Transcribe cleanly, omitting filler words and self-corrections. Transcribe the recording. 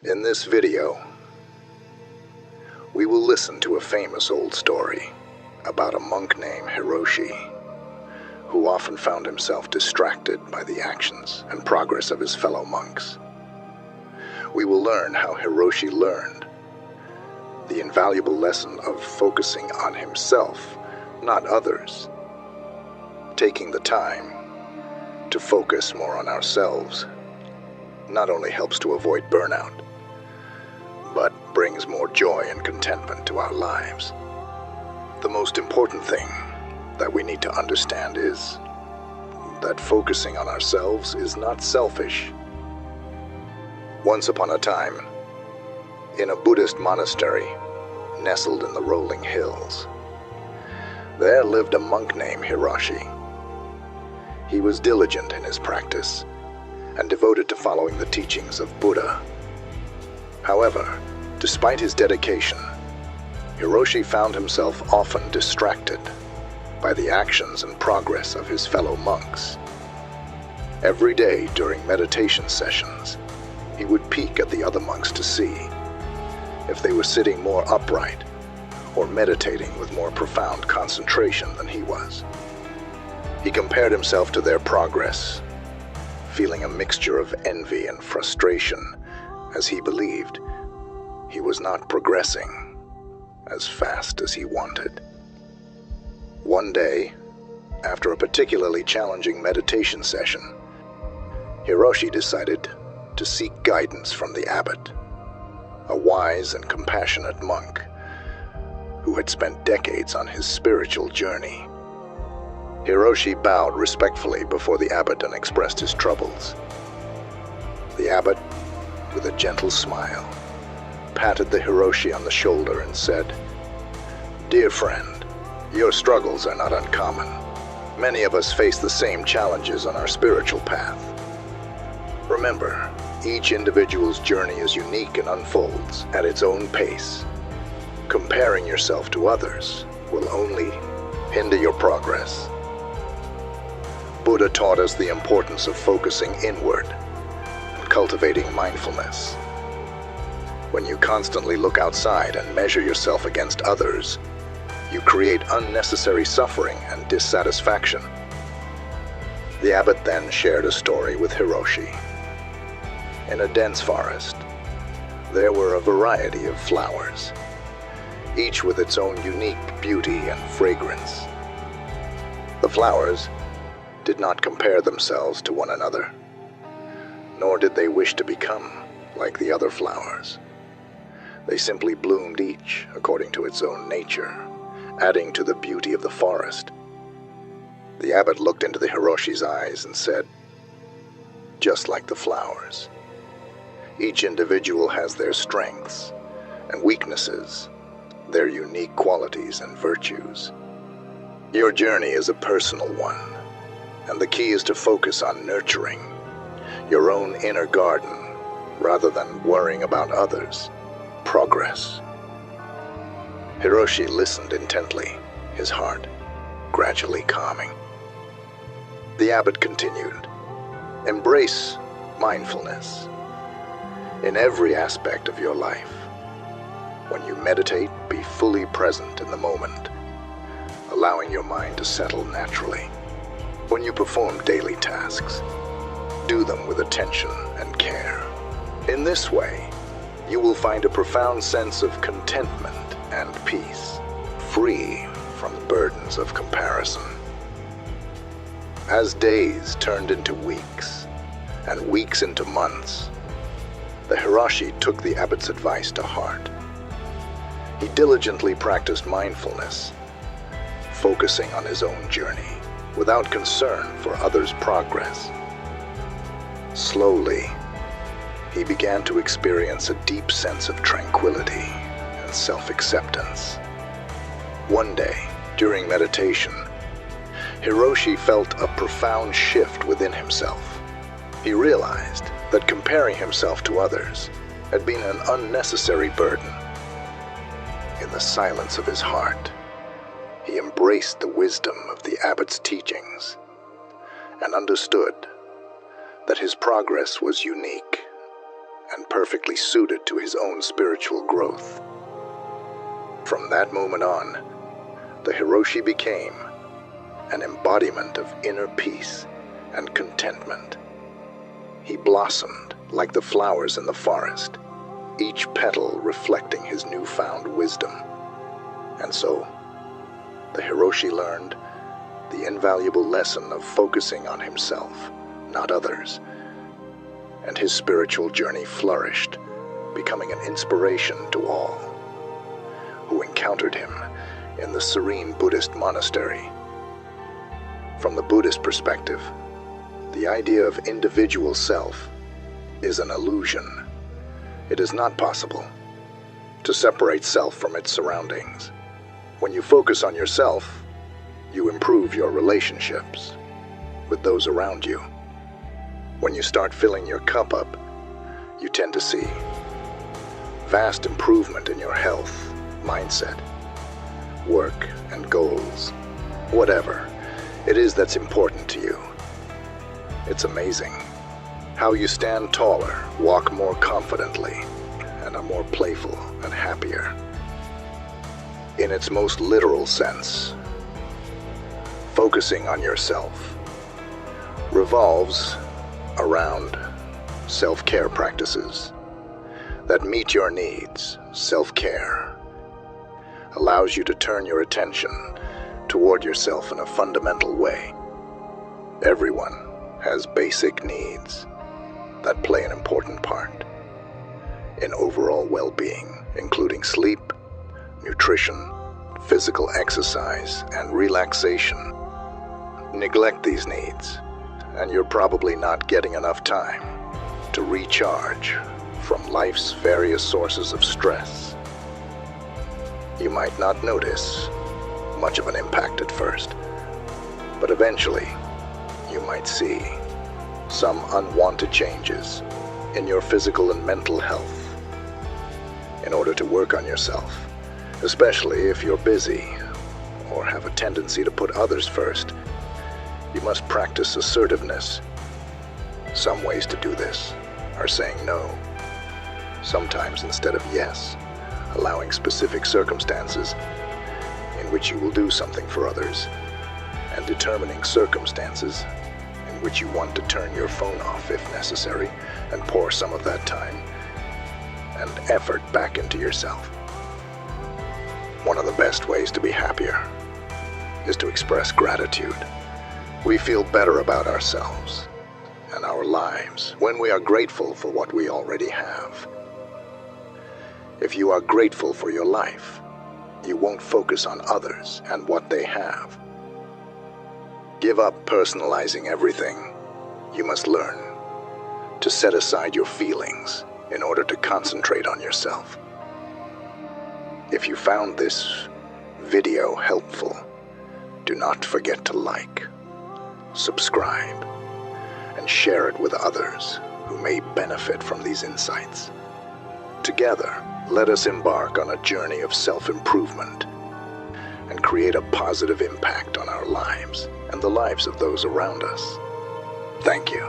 In this video, we will listen to a famous old story about a monk named Hiroshi, who often found himself distracted by the actions and progress of his fellow monks. We will learn how Hiroshi learned the invaluable lesson of focusing on himself, not others. Taking the time to focus more on ourselves not only helps to avoid burnout, but brings more joy and contentment to our lives. The most important thing that we need to understand is that focusing on ourselves is not selfish. Once upon a time, in a Buddhist monastery nestled in the rolling hills, there lived a monk named Hiroshi. He was diligent in his practice and devoted to following the teachings of Buddha. However, despite his dedication, Hiroshi found himself often distracted by the actions and progress of his fellow monks. Every day during meditation sessions, he would peek at the other monks to see if they were sitting more upright or meditating with more profound concentration than he was. He compared himself to their progress, feeling a mixture of envy and frustration, as he believed he was not progressing as fast as he wanted. One day, after a particularly challenging meditation session, Hiroshi decided to seek guidance from the abbot, a wise and compassionate monk who had spent decades on his spiritual journey. Hiroshi bowed respectfully before the abbot and expressed his troubles. The abbot, with a gentle smile, patted the Hiroshi on the shoulder and said, "Dear friend, your struggles are not uncommon. Many of us face the same challenges on our spiritual path. Remember, each individual's journey is unique and unfolds at its own pace. Comparing yourself to others will only hinder your progress." Buddha taught us the importance of focusing inward and cultivating mindfulness. When you constantly look outside and measure yourself against others, you create unnecessary suffering and dissatisfaction. The abbot then shared a story with Hiroshi. In a dense forest, there were a variety of flowers, each with its own unique beauty and fragrance. The flowers did not compare themselves to one another, nor did they wish to become like the other flowers. They simply bloomed each according to its own nature, adding to the beauty of the forest. The abbot looked into the Hiroshi's eyes and said, "Just like the flowers, each individual has their strengths and weaknesses, their unique qualities and virtues. Your journey is a personal one, and the key is to focus on nurturing your own inner garden rather than worrying about others' progress." Hiroshi listened intently, his heart gradually calming. The abbot continued, "Embrace mindfulness in every aspect of your life. When you meditate, be fully present in the moment, allowing your mind to settle naturally. When you perform daily tasks, do them with attention and care. In this way, you will find a profound sense of contentment and peace, free from the burdens of comparison." As days turned into weeks, and weeks into months, the Hiroshi took the abbot's advice to heart. He diligently practiced mindfulness, focusing on his own journey, without concern for others' progress. Slowly, he began to experience a deep sense of tranquility and self-acceptance. One day, during meditation, Hiroshi felt a profound shift within himself. He realized that comparing himself to others had been an unnecessary burden. In the silence of his heart, he embraced the wisdom of the abbot's teachings and understood that his progress was unique and perfectly suited to his own spiritual growth. From that moment on, the Hiroshi became an embodiment of inner peace and contentment. He blossomed like the flowers in the forest, each petal reflecting his newfound wisdom. And so, the Hiroshi learned the invaluable lesson of focusing on himself, not others, and his spiritual journey flourished, becoming an inspiration to all who encountered him in the serene Buddhist monastery. From the Buddhist perspective, the idea of individual self is an illusion. It is not possible to separate self from its surroundings. When you focus on yourself, you improve your relationships with those around you. When you start filling your cup up, you tend to see vast improvement in your health, mindset, work, and goals. Whatever it is that's important to you. It's amazing how you stand taller, walk more confidently, and are more playful and happier. In its most literal sense, focusing on yourself revolves around self-care practices that meet your needs. Self-care allows you to turn your attention toward yourself in a fundamental way. Everyone has basic needs that play an important part in overall well-being, including sleep, nutrition, physical exercise, and relaxation. Neglect these needs, and you're probably not getting enough time to recharge from life's various sources of stress. You might not notice much of an impact at first, but eventually you might see some unwanted changes in your physical and mental health. In order to work on yourself, especially if you're busy or have a tendency to put others first, you must practice assertiveness. Some ways to do this are saying no, sometimes instead of yes, allowing specific circumstances in which you will do something for others, and determining circumstances in which you want to turn your phone off if necessary and pour some of that time and effort back into yourself. One of the best ways to be happier is to express gratitude. We feel better about ourselves and our lives when we are grateful for what we already have. If you are grateful for your life, you won't focus on others and what they have. Give up personalizing everything. You must learn to set aside your feelings in order to concentrate on yourself. If you found this video helpful, do not forget to like, subscribe, and share it with others who may benefit from these insights. Together, let us embark on a journey of self-improvement and create a positive impact on our lives and the lives of those around us. Thank you.